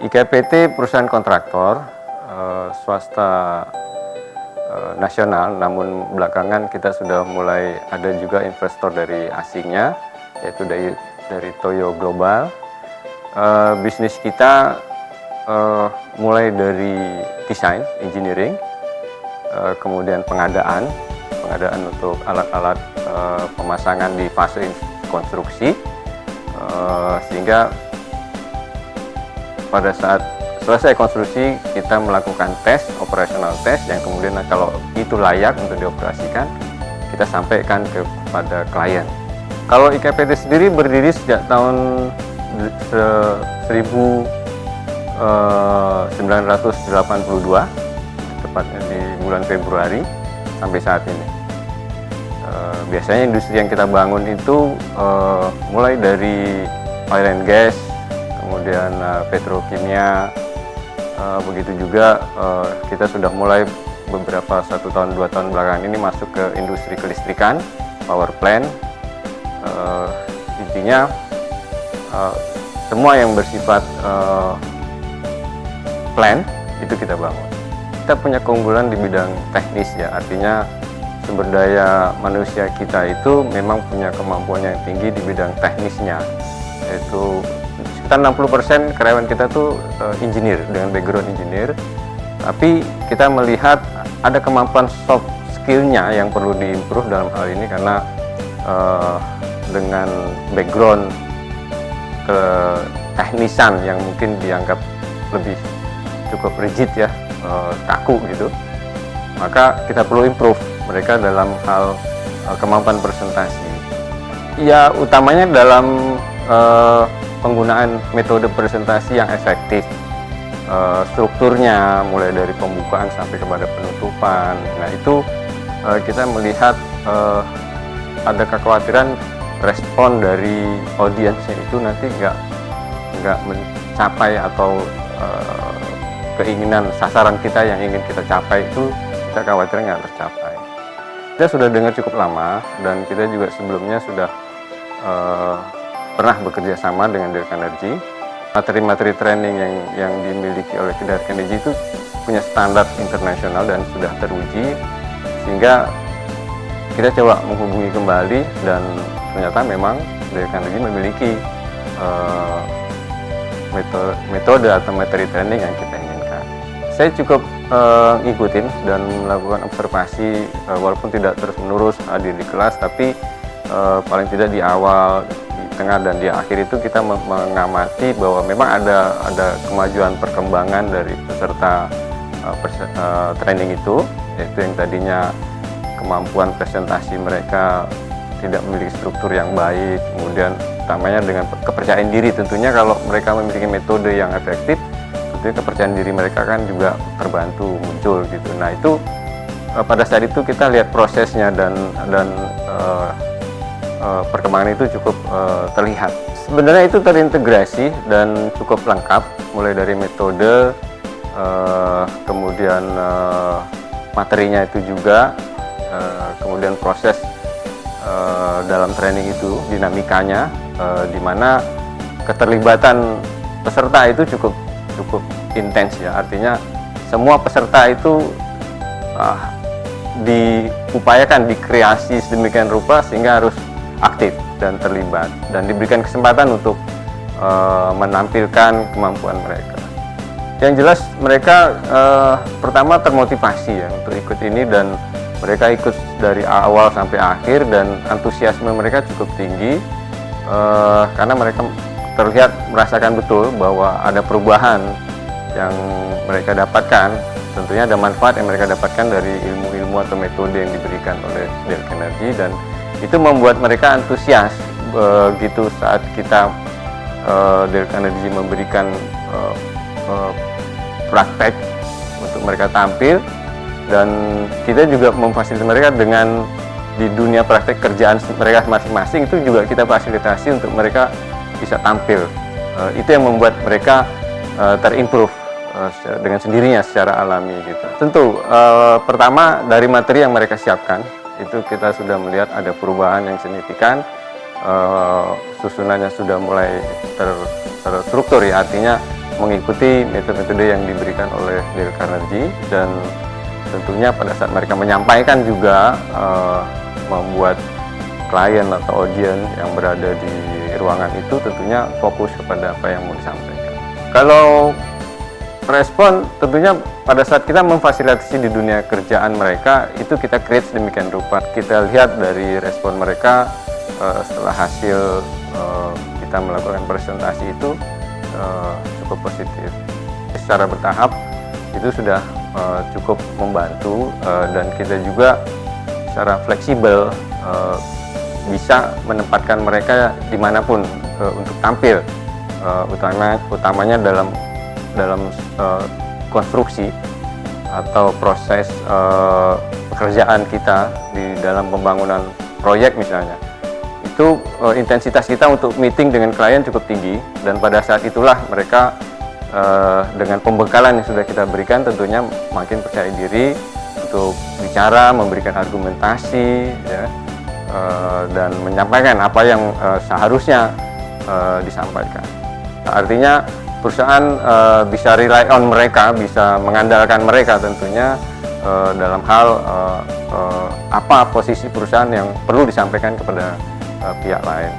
IKPT perusahaan kontraktor swasta nasional, namun belakangan kita sudah mulai ada juga investor dari asingnya, yaitu dari Toyo Global. Bisnis kita mulai dari desain, engineering, kemudian pengadaan untuk alat-alat pemasangan di fase konstruksi, sehingga pada saat selesai konstruksi kita melakukan tes, operasional tes, yang kemudian kalau itu layak untuk dioperasikan kita sampaikan kepada klien. Kalau IKPT sendiri berdiri sejak tahun 1982, tepatnya di bulan Februari sampai saat ini. Biasanya industri yang kita bangun itu mulai dari oil and gas, kemudian petrokimia, begitu juga kita sudah mulai beberapa 1 tahun 2 tahun belakangan ini masuk ke industri kelistrikan, power plant. Intinya semua yang bersifat plant itu kita bangun. Kita punya keunggulan di bidang teknis ya, artinya sumber daya manusia kita itu memang punya kemampuan yang tinggi di bidang teknisnya, yaitu sekitar 60% karyawan kita tuh engineer dengan background engineer, tapi kita melihat ada kemampuan soft skillnya yang perlu diimprove dalam hal ini karena dengan background keteknisan yang mungkin dianggap lebih cukup rigid ya, kaku gitu, maka kita perlu improve mereka dalam hal kemampuan presentasi. Ya utamanya dalam penggunaan metode presentasi yang efektif, strukturnya mulai dari pembukaan sampai kepada penutupan. Nah itu kita melihat ada kekhawatiran respon dari audiensnya itu nanti nggak mencapai atau keinginan sasaran kita yang ingin kita capai itu kita khawatir nggak tercapai. Kita sudah dengar cukup lama dan kita juga sebelumnya sudah pernah bekerja sama dengan Derk Energy. Materi-materi training yang dimiliki oleh Derk Energy itu punya standar internasional dan sudah teruji, sehingga kita coba menghubungi kembali dan ternyata memang Derk Energy memiliki metode atau materi training yang kita inginkan. Saya cukup ngikutin dan melakukan observasi, walaupun tidak terus-menerus hadir di kelas, tapi paling tidak di awal, di tengah, dan di akhir itu kita mengamati bahwa memang ada kemajuan perkembangan dari peserta training itu, yaitu yang tadinya kemampuan presentasi mereka tidak memiliki struktur yang baik, kemudian utamanya dengan kepercayaan diri. Tentunya kalau mereka memiliki metode yang efektif, tentunya kepercayaan diri mereka kan juga terbantu muncul gitu. Nah itu pada saat itu kita lihat prosesnya dan perkembangan itu cukup terlihat. Sebenarnya itu terintegrasi dan cukup lengkap, mulai dari metode, kemudian materinya itu juga, kemudian proses dalam training itu, dinamikanya, di mana keterlibatan peserta itu cukup intens ya. Artinya semua peserta itu diupayakan dikreasi sedemikian rupa sehingga harus aktif dan terlibat dan diberikan kesempatan untuk menampilkan kemampuan mereka. Yang jelas mereka pertama termotivasi ya untuk ikut ini, dan mereka ikut dari awal sampai akhir dan antusiasme mereka cukup tinggi karena mereka terlihat merasakan betul bahwa ada perubahan yang mereka dapatkan. Tentunya ada manfaat yang mereka dapatkan dari ilmu-ilmu atau metode yang diberikan oleh Derk Energy, dan itu membuat mereka antusias begitu saat kita Derk Energy memberikan praktek untuk mereka tampil, dan kita juga memfasilitasi mereka dengan di dunia praktek kerjaan mereka masing-masing itu juga kita fasilitasi untuk mereka bisa tampil. Itu yang membuat mereka terimprove dengan sendirinya secara alami gitu. Tentu pertama dari materi yang mereka siapkan itu kita sudah melihat ada perubahan yang signifikan, susunannya sudah mulai terstruktur ya, artinya mengikuti metode-metode yang diberikan oleh Dale Carnegie, dan tentunya pada saat mereka menyampaikan juga membuat klien atau audiens yang berada di ruangan itu tentunya fokus kepada apa yang mau disampaikan. Kalau respon, tentunya pada saat kita memfasilitasi di dunia kerjaan mereka, itu kita create sedemikian rupa. Kita lihat dari respon mereka setelah hasil kita melakukan presentasi itu cukup positif. Secara bertahap itu sudah cukup membantu, dan kita juga secara fleksibel bisa menempatkan mereka dimanapun untuk tampil, utamanya dalam konstruksi atau proses pekerjaan kita di dalam pembangunan proyek misalnya. Itu intensitas kita untuk meeting dengan klien cukup tinggi, dan pada saat itulah mereka dengan pembekalan yang sudah kita berikan tentunya makin percaya diri untuk bicara, memberikan argumentasi, ya, dan menyampaikan apa yang seharusnya disampaikan. Artinya perusahaan bisa rely on mereka, bisa mengandalkan mereka tentunya dalam hal apa posisi perusahaan yang perlu disampaikan kepada pihak lain.